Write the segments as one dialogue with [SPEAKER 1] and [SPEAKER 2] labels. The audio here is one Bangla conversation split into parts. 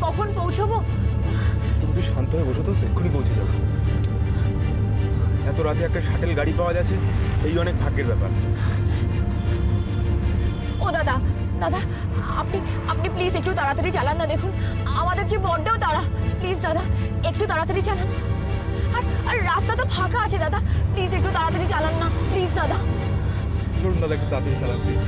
[SPEAKER 1] কখন পৌঁছবো?
[SPEAKER 2] তুমি একটু শান্ত হয়ে বসো তো, এক্ষুনি পৌঁছে যাবো। এত রাতে একটা শাটেল গাড়ি পাওয়া যাচ্ছে, এই অনেক ভাগ্যের ব্যাপার।
[SPEAKER 1] ও দাদা, দাদা আপনি আপনি প্লিজ একটু তাড়াতাড়ি চালান না। দেখুন আমাদের যে বড্ড তাড়া, প্লিজ দাদা একটু তাড়াতাড়ি চালান। আর আর রাস্তা তো ফাঁকা আছে দাদা, প্লিজ একটু তাড়াতাড়ি চালান না, প্লিজ দাদা।
[SPEAKER 2] চলুন দাদা, একটু তাড়াতাড়ি চালান প্লিজ।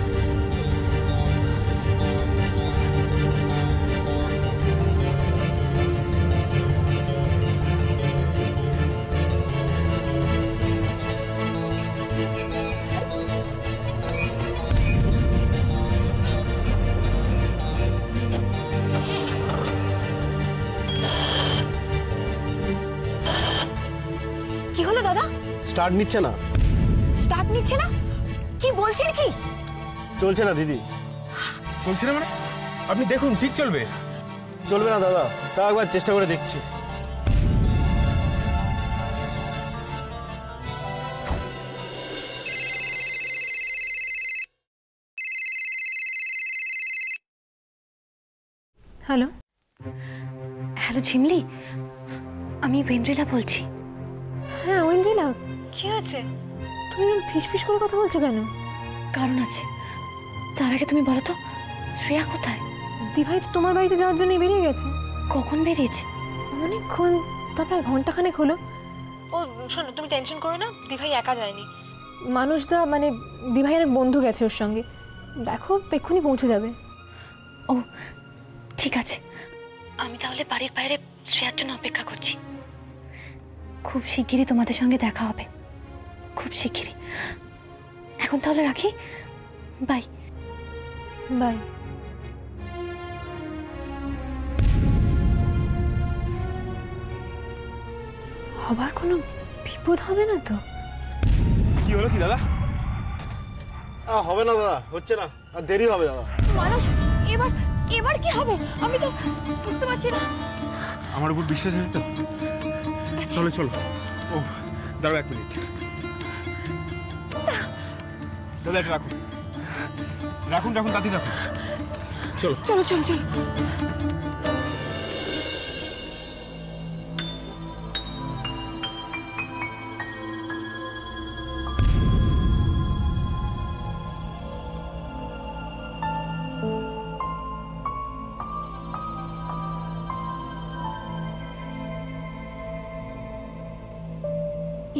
[SPEAKER 1] কি হলো দাদা?
[SPEAKER 3] স্টার্ট নিচ্ছে না।
[SPEAKER 1] স্টার্ট নিচ্ছে না? কি বলছেন কি?
[SPEAKER 3] চলছে না দিদি।
[SPEAKER 2] চলছে না মানে? আপনি দেখুন, ঠিক চলবে।
[SPEAKER 3] চলবে না দাদা, তা একবার চেষ্টা করে দেখছি।
[SPEAKER 4] হ্যালো হ্যালো ঝিমলি, আমি ওয়েন্দ্রিলা বলছি। হ্যাঁ ওয়েন্দ্রিলা, কি আছে? তুমি ফিসফিস করে কথা বলছো কেন? কারণ আছে। তার আগে তুমি বলো তো, শ্রেয়া কোথায়? দিভাই তো তোমার বাড়িতে যাওয়ার জন্যই বেরিয়ে গেছে। কখন বেরিয়েছে? অনেকক্ষণ, তার প্রায় ঘন্টাখানেক হলো। ও শোনো, তুমি টেনশন করো না, দিভাই একা যায়নি। মানুষদা মানে দিভাইয়ের বন্ধু গেছে ওর সঙ্গে। দেখো এক্ষুনি পৌঁছে যাবে। ও ঠিক আছে, আমি তাহলে বাড়ির বাইরে শ্রেয়ার জন্য অপেক্ষা করছি। খুব শিগগিরই তোমাদের সঙ্গে দেখা হবে, খুব শিগগিরই। এখন তাহলে রাখি, বাই বাই। হবার কোনো বিপদ হবে না তো?
[SPEAKER 2] কি হলো কি দাদা?
[SPEAKER 3] হবে না দাদা, হচ্ছে না, আর দেরি হবে দাদা।
[SPEAKER 1] মানুষ এবার এবার কি হবে আমি তো বুঝতে পারছি না।
[SPEAKER 2] আমার উপর বিশ্বাস আছে তো? চলো চলো। ও দাঁড়াও 1 মিনিট। দাদা এটা রাখুন, রাখুন রাখুন, তাড়াতাড়ি রাখুন। চলো
[SPEAKER 1] চলো চলো চলো।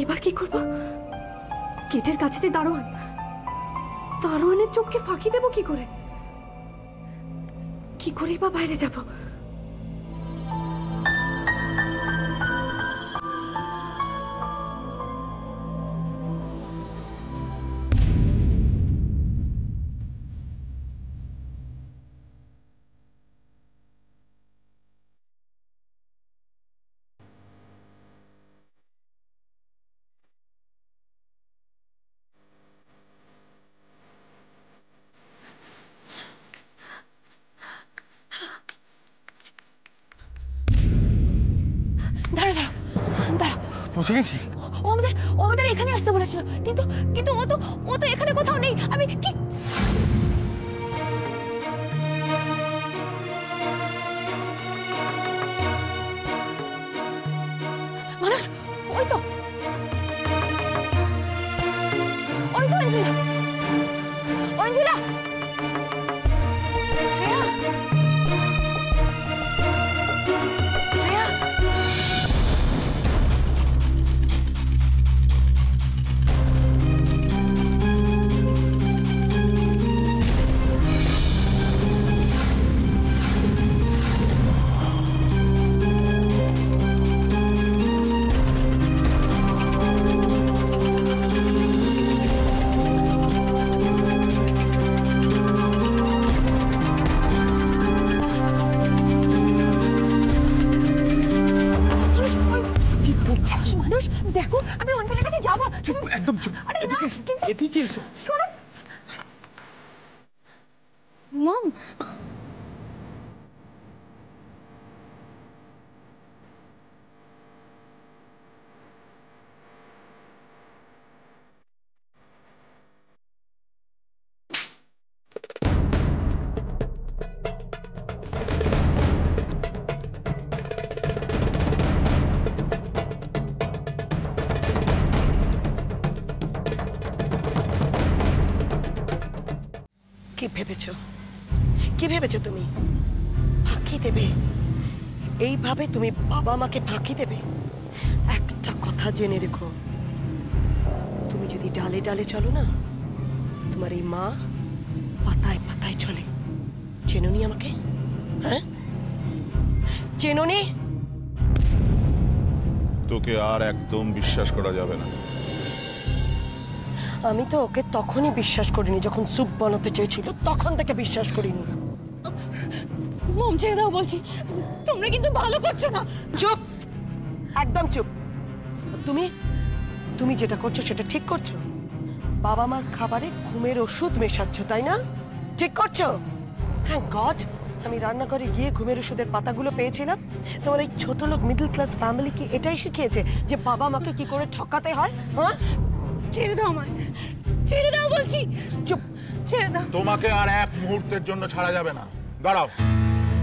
[SPEAKER 5] এবার কি করবো? গেটের কাছে যে দারোয়ান, দারোয়ানের চোখকে ফাঁকি দেবো কি করে? কি করেই বা বাইরে যাব?
[SPEAKER 1] দাঁড়া দাঁড়া দাঁড়া।
[SPEAKER 2] পৌঁছে গেছি।
[SPEAKER 1] ও আমাদের এখানে আসতে বলেছিল, কিন্তু কিন্তু ও তো এখানে কোথাও নেই। আমি কি মানুষ? ওই তো অঞ্জুলা, অঞ্জুলা, শ্রেয়া, শ্রেয়া। মানুষ দেখো, আমি অঞ্জলির কাছে যাবো।
[SPEAKER 2] চুপ, একদম চুপ। এদিকে এসো, এদিকে এসো।
[SPEAKER 1] শোনো
[SPEAKER 4] মম,
[SPEAKER 6] কি ভেবেছো? কি ভেবেছো তুমি? ফাঁকি দেবে? এইভাবে তুমি বাবা মাকে ফাঁকি দেবে? একটা কথা জেনে রেখো, তুমি যদি ডালে ডালে চলো না, তোমার এই মা পাতায় পাতায় চলে। চেনোনি আমাকে? হ্যাঁ, চেনোনি?
[SPEAKER 7] তোকে আর একদম বিশ্বাস করা যাবে না।
[SPEAKER 6] আমি তো ওকে তখনই বিশ্বাস করিনি যখন স্যুপ বানাতে চেয়েছিল, তখন থেকে বিশ্বাস করিনি।
[SPEAKER 1] মম ছেড়ে দাও বলছি, তোমরা কিন্তু ভালো করছো না।
[SPEAKER 6] চুপ, একদম চুপ। তুমি তুমি যেটা করছো সেটা ঠিক করছো? বাবা মার খাবারে ঘুমের ওষুধ মেশাচ্ছ, তাই না? ঠিক করছো? থ্যাংক গড আমি রান্নাঘরে গিয়ে ঘুমের ওষুধের পাতাগুলো পেয়েছিলাম। তোমার এই ছোট লোক মিডল ক্লাস ফ্যামিলি কি এটাই শিখিয়েছে যে বাবা মাকে কি করে ঠকাতে হয়? হ্যাঁ,
[SPEAKER 1] ছেড়ে দাও আমায়, ছেড়ে দাও বলছি।
[SPEAKER 6] চুপ,
[SPEAKER 1] ছেড়ে দাও।
[SPEAKER 7] তোমাকে আর এক মুহূর্তের জন্য ছাড়া যাবে না। দাঁড়াও,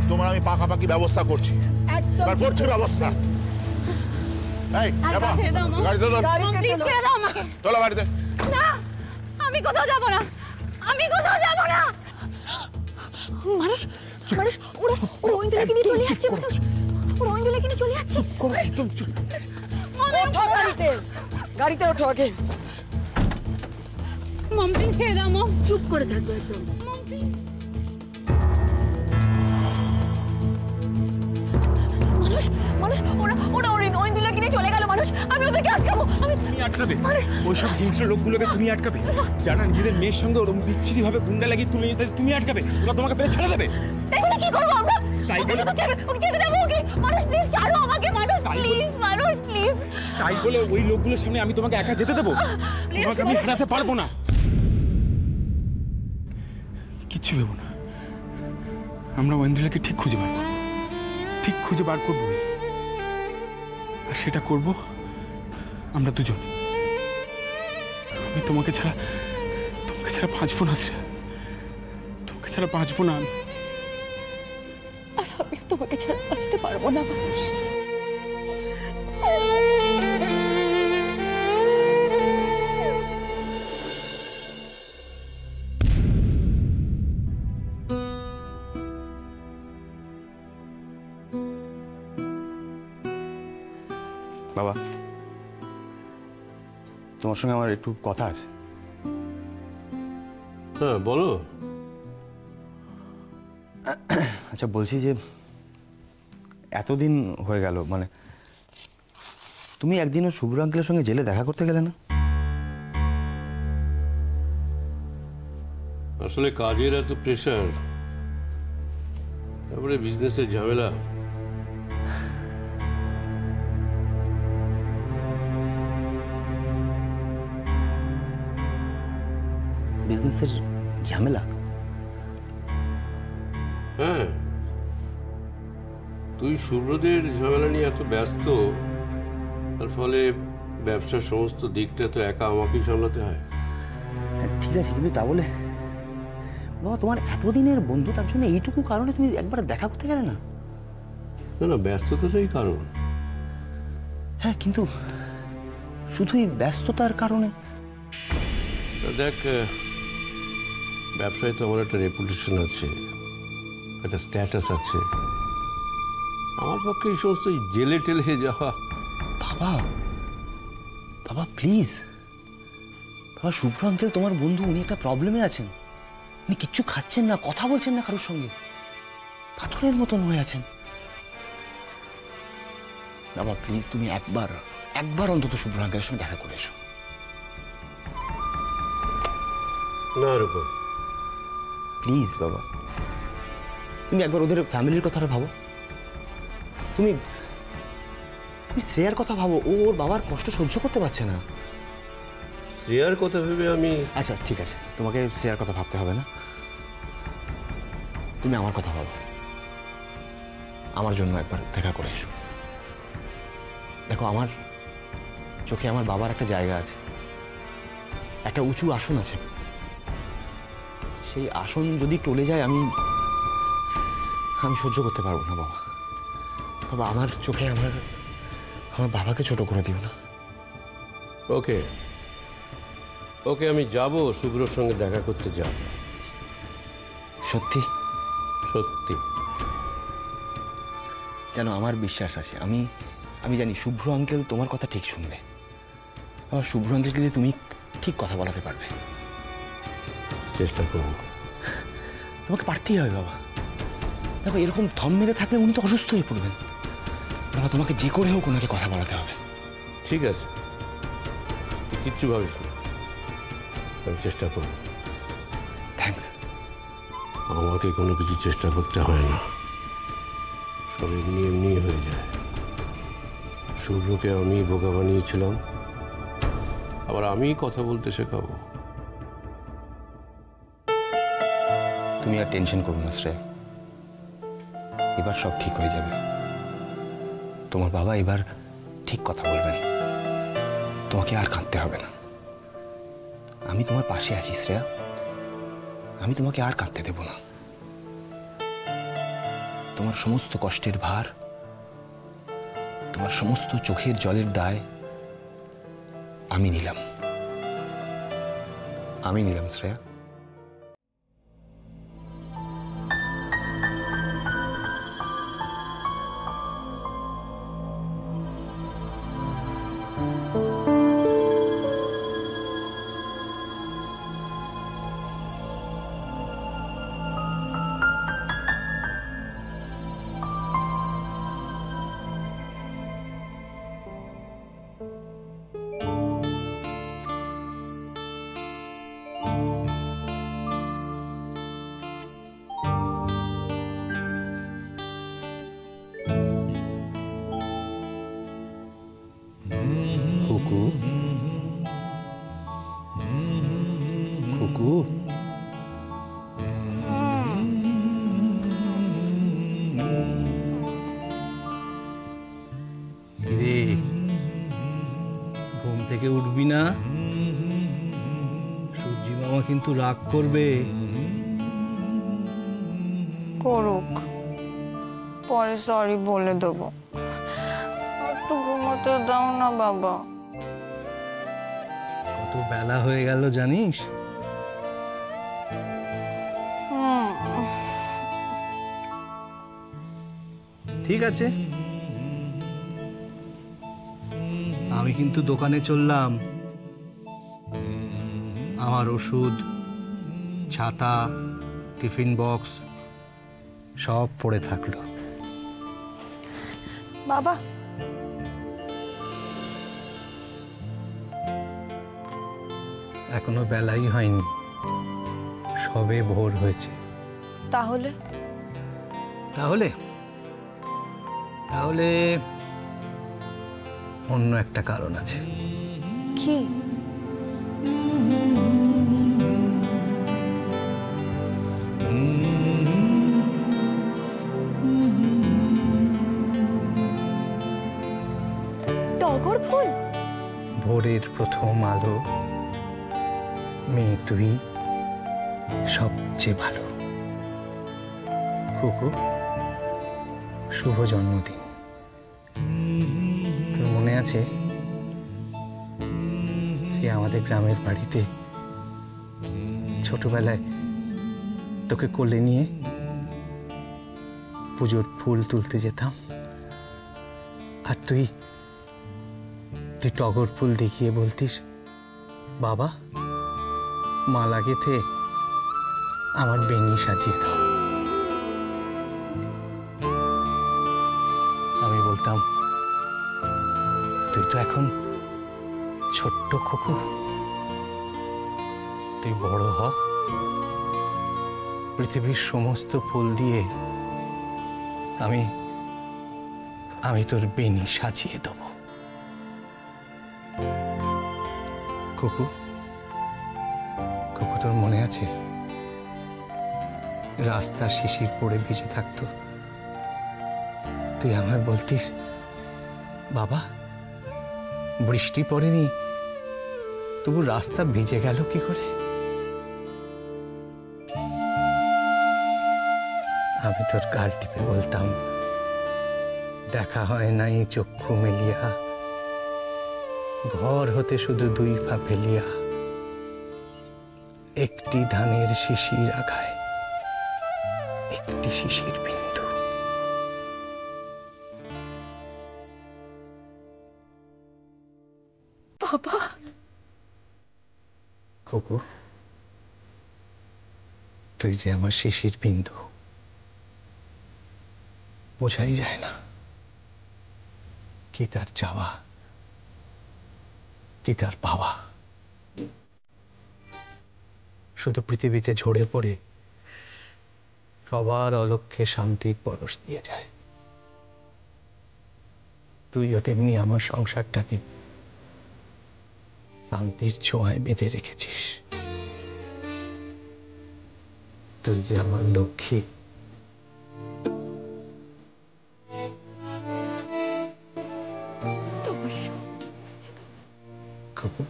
[SPEAKER 7] তোমার আমি পাকাপাকি ব্যবস্থা করছি।
[SPEAKER 6] একদম
[SPEAKER 7] এবার করছি ব্যবস্থা। এই, এবা,
[SPEAKER 1] ছেড়ে দাও, মা।
[SPEAKER 7] গাড়িতে তোল।
[SPEAKER 6] গাড়িতে
[SPEAKER 1] প্লিজ
[SPEAKER 6] তোলো।
[SPEAKER 1] ছেড়ে দাও আমাকে।
[SPEAKER 7] তোলো বাড়িতে।
[SPEAKER 1] না, আমি কোথাও যাব না, আমি কোথাও যাব না। মানুষ মানুষ ওরা ওরা ঐন্দ্রিলাকে নিয়ে চলে যাচ্ছে। মানুষ ওরা ঐন্দ্রিলাকে নিয়ে চলে যাচ্ছে।
[SPEAKER 2] একদম চুপ।
[SPEAKER 6] ওঠো গাড়িতে, গাড়িতে ওঠো আগে।
[SPEAKER 1] মম প্লিজ ছেড়ে দাও। মম
[SPEAKER 6] চুপ করে থাকো একদম।
[SPEAKER 1] Mom please. মানুষ মানুষ ওরা ওরা ঐন্দ্রিলাকে নিয়ে চলে গেল। মানুষ আমি ওদেরকে আটকাবো। আমি
[SPEAKER 2] তুমি আটকাবে? ওইসব হিংস্র লোকগুলোকে তুমি আটকাবে যারা নিজেদের মেয়ের সঙ্গে ওরকম বিচ্ছিরি ভাবে গুন্ডা লাগিয়ে তুলে নিতে, তুমি আটকাবে? ওরা তোমাকে পেলে ছেড়ে দেবে?
[SPEAKER 1] তাই বলে কি করবো আমরা?
[SPEAKER 2] তাই
[SPEAKER 1] ওকে
[SPEAKER 2] বলে-
[SPEAKER 1] শুধু ওকে যেতে দেবো। ওকে মানুষ প্লিজ ছাড়ো আমাকে। মানুষ
[SPEAKER 2] তাই বলে-
[SPEAKER 1] প্লিজ, মানুষ প্লিজ।
[SPEAKER 2] তাই বলে ওই লোকগুলোর সামনে আমি তোমাকে একা যেতে দেবো? তোমাকে আমি হারাতে পারবো না। কিচ্ছু ভেবো না, আমরা ওয়েন্দ্রিলাকে ঠিক খুঁজে বার করবো, ঠিক খুঁজে বার করবো। আর সেটা করব আমরা দুজন। আমি তোমাকে ছাড়া বাঁচবো না শ্রেয়া, তোমাকে ছাড়া বাঁচবো না আমি।
[SPEAKER 1] আর আমি তোমাকে ছাড়া বাঁচতে পারবো না। মানুষ
[SPEAKER 8] বাবা, তোমার সঙ্গে আমার একটু কথা আছে।
[SPEAKER 9] হ্যাঁ বলো।
[SPEAKER 8] আচ্ছা, বলছি যে এতদিন হয়ে গেল, মানে তুমি একদিনও শুভ্র আঙ্কেলের সঙ্গে জেলে দেখা করতে গেলে না?
[SPEAKER 9] আসলে কাজের এত প্রেশার, তারপরে বিজনেসের ঝামেলা।
[SPEAKER 8] বিজনেসের ঝামেলা?
[SPEAKER 9] হ্যাঁ, তুই শুভ্রদের ঝামেলা নিয়ে এত ব্যস্ত, তার ফলে ব্যবসার সমস্ত দিকটা তো একা আমাকেই সামলাতে হয়।
[SPEAKER 8] হ্যাঁ, ঠিক আছে, কিন্তু তা বলে বাবা, তোমার এতদিনের বন্ধু, তার জন্য এইটুকু কারণে তুমি একবার দেখা করতে গেলে না?
[SPEAKER 9] না না, ব্যস্ততাটাই কারণ।
[SPEAKER 8] হ্যাঁ, কিন্তু শুধুই ব্যস্ততার কারণে?
[SPEAKER 9] দেখ, ব্যবসায় তো আমার একটা রেপুটেশন আছে, একটা স্ট্যাটাস আছে। আমার পক্ষে এই সমস্ত জেলে টেলে যাওয়া।
[SPEAKER 8] বাবা, বাবা প্লিজ, বাবা, শুভ্র আঙ্কেল তোমার বন্ধু, উনি একটা প্রবলেমে আছেন। উনি কিচ্ছু খাচ্ছেন না, কথা বলছেন না কারোর সঙ্গে, পাথরের মতন হয়ে আছেন। বাবা প্লিজ, তুমি একবার অন্তত শুভ্র আঙ্কেলের সঙ্গে দেখা করে এসো।
[SPEAKER 9] না রূপম,
[SPEAKER 8] প্লিজ বাবা, তুমি একবার ওদের ফ্যামিলির কথাটা ভাবো। তুমি শ্রেয়ার কথা ভাবো, ও ওর বাবার কষ্ট সহ্য করতে পারছে না।
[SPEAKER 9] শ্রেয়ার কথা ভেবে আমি...
[SPEAKER 8] আচ্ছা ঠিক আছে, তোমাকে শ্রেয়ার কথা ভাবতে হবে না, তুমি আমার কথা ভাবো। আমার জন্য একবার দেখা করে এসো। দেখো, আমার চোখে আমার বাবার একটা জায়গা আছে, একটা উঁচু আসন আছে। সেই আসন যদি টলে যায়, আমি সহ্য করতে পারবো না বাবা। বাবা, আমার চোখে আমার বাবাকে ছোট করে দিও না।
[SPEAKER 9] ওকে, আমি যাব, শুভ্রর সঙ্গে দেখা করতে যাব।
[SPEAKER 8] সত্যি?
[SPEAKER 9] সত্যি।
[SPEAKER 8] জানো, আমার বিশ্বাস আছে, আমি জানি শুভ্র আঙ্কেল তোমার কথা ঠিক শুনবে। আমার শুভ্র আঙ্কেলকে দিয়ে তুমি ঠিক কথা বলাতে পারবে।
[SPEAKER 9] চেষ্টা করব।
[SPEAKER 8] তোমাকে পারতেই হবে বাবা। দেখো, এরকম থম মেরে থাকলে উনি তো অসুস্থ হয়ে পড়বেন। বাবা, তোমাকে যে করে হোক ওনাকে কথা বলাতে হবে।
[SPEAKER 9] ঠিক আছে, কিচ্ছু ভাবিস না, আমি চেষ্টা করব।
[SPEAKER 8] থ্যাঙ্কস।
[SPEAKER 9] আমাকে কোনো কিছু চেষ্টা করতে হয় না, সব এমনি এমনি হয়ে যায়। শুভ্রকে আমি বোকা বানিয়েছিলাম, আবার আমি কথা বলতে শেখাবো।
[SPEAKER 8] তুমি আর টেনশন করো না শ্রেয়া, এবার সব ঠিক হয়ে যাবে। তোমার বাবা এবার ঠিক কথা বলবেন, তোমাকে আর কাঁদতে হবে না। আমি তোমার পাশে আছি শ্রেয়া, আমি তোমাকে আর কাঁদতে দেব না। তোমার সমস্ত কষ্টের ভার, তোমার সমস্ত চোখের জলের দায় আমি নিলাম শ্রেয়া।
[SPEAKER 9] কুকু, কুকু,
[SPEAKER 10] রে, ঘুম থেকে উঠবি না? সূর্যি মামা কিন্তু রাগ করবে।
[SPEAKER 1] করুক, পরে সরি বলে দেবো। একটু ঘুমোতে দাও না বাবা।
[SPEAKER 10] কত বেলা হয়ে গেল জানিস? ঠিক আছে, আমি কিন্তু দোকানে চললাম। আমার ওষুধ, ছাতা, টিফিন বক্স সব পড়ে থাকলো।
[SPEAKER 1] বাবা,
[SPEAKER 10] এখনো বেলাই হয়নি, সবে ভোর হয়েছে।
[SPEAKER 1] তাহলে
[SPEAKER 10] তাহলে তাহলে অন্য একটা কারণ আছে।
[SPEAKER 1] কি? টগর ফুল?
[SPEAKER 10] ভোরের প্রথম আলো, মেয়ে তুই সবচেয়ে ভালো। কুকু, শুভ জন্মদিন। তোর মনে আছে সে আমাদের গ্রামের বাড়িতে ছোটবেলায় তোকে কোলে নিয়ে পুজোর ফুল তুলতে যেতাম, আর তুই টগর ফুল দেখিয়ে বলতিস, বাবা মালা গেঁথে আমার বেনি সাজিয়ে দাও। আমি বলতাম, তুই তো এখন ছোট্ট খোকু, তুই বড় হ, পৃথিবীর সমস্ত ফুল দিয়ে আমি তোর বেনি সাজিয়ে দেব। কুকু, কুকু, তোর মনে আছে রাস্তা শিশির পড়ে ভিজে থাকতো, তুই আমায় বলতিস, বাবা বৃষ্টি পড়েনি, তবু রাস্তা ভিজে গেল কি করে? আমি তোর গাল টিপে বলতাম, দেখা হয় নাই চক্ষু মেলিয়া, ঘর হতে শুধু দুই পা ফেলিয়া, একটি ধানের শিশির আগায় একটি শিশির বিন্দু।
[SPEAKER 5] বাবা,
[SPEAKER 10] কুকু, তুই যে আমার শিশির বিন্দু, বোঝাই যায় না কি তার চাওয়া, কি তার পাওয়া। শুধু পৃথিবীতে ঝরে পড়ে সবার অলক্ষ্যে শান্তির পরশ দিয়ে যায়। তুইও তেমনি আমার সংসারটাকে শান্তির ছোঁয়ায় বেঁধে রেখেছিস। তুই যে আমার লক্ষ্মী। কুকু,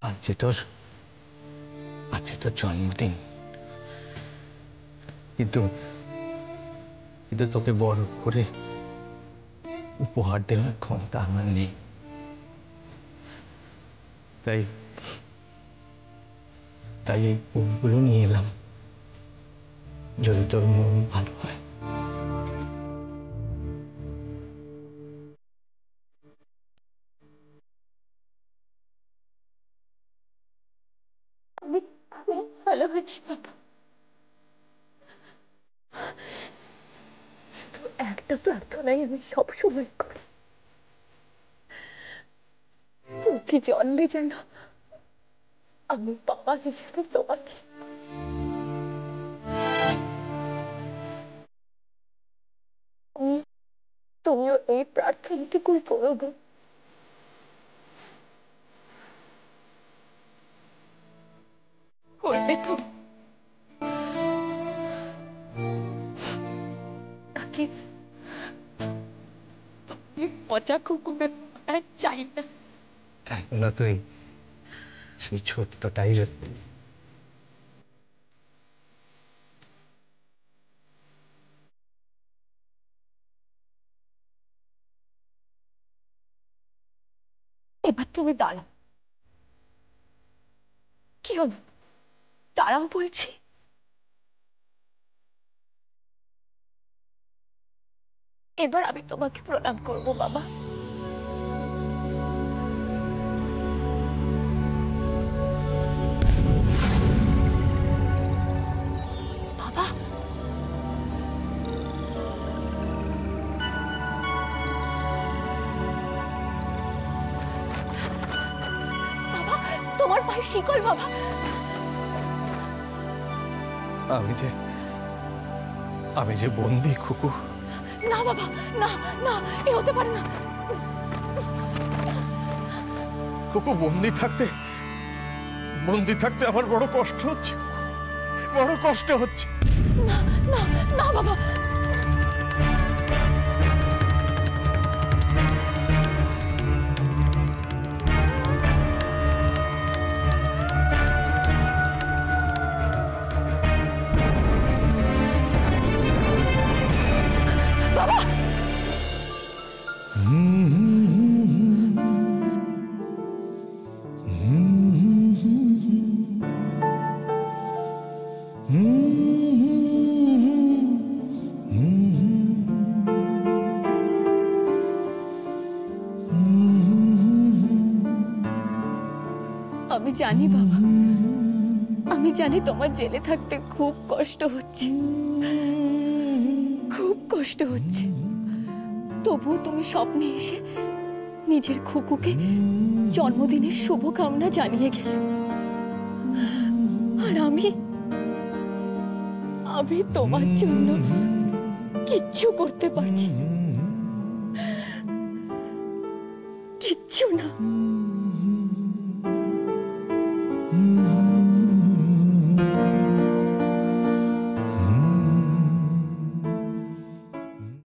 [SPEAKER 10] আজ যে তোর জন্মদিন, কিন্তু তোকে বড় করে উপহার দেওয়ার ক্ষমতা আমার নেই। তাই এই ফুলগুলো নিয়ে এলাম, যদি তোর মন ভালো হয়।
[SPEAKER 5] আমি ভালো আছি বাবা। শুধু একটা প্রার্থনাই আমি সবসময় করি, প্রতি জন্মে যেন আমি বাবা হিসেবে তোমাকে তুমিও এই প্রার্থনাটুকুই করো গো। করবে তো নাকি তুমি পচা কুকুরের চাই না?
[SPEAKER 10] এখনো তুই সেই ছোট্টটাই রয়েছে।
[SPEAKER 5] এবার তুমি দাঁড়াও। কি হলো? দাঁড়াও বলছি। এবার আমি তোমাকে প্রণাম করবো বাবা। বাবা, বাবা, তোমার পায়ে শিকল বাবা।
[SPEAKER 10] আমি যে বন্দি কুকু।
[SPEAKER 5] না বাবা, না না, এ হতে পারে না।
[SPEAKER 10] কুকু, বন্দি থাকতে আমার বড় কষ্ট হচ্ছে, বড় কষ্ট হচ্ছে।
[SPEAKER 5] না না না বাবা, বাবা। আমি জানি বাবা, আমি জানি তোমার জেলে থাকতে খুব কষ্ট হচ্ছে, খুব কষ্ট হচ্ছে। তবুও তুমি স্বপ্নে এসে নিজের খুকুকে জন্মদিনের শুভকামনা জানিয়ে গেলে। আর আমি তোমার জন্য কিচ্ছু করতে পারছি, কিচ্ছু না।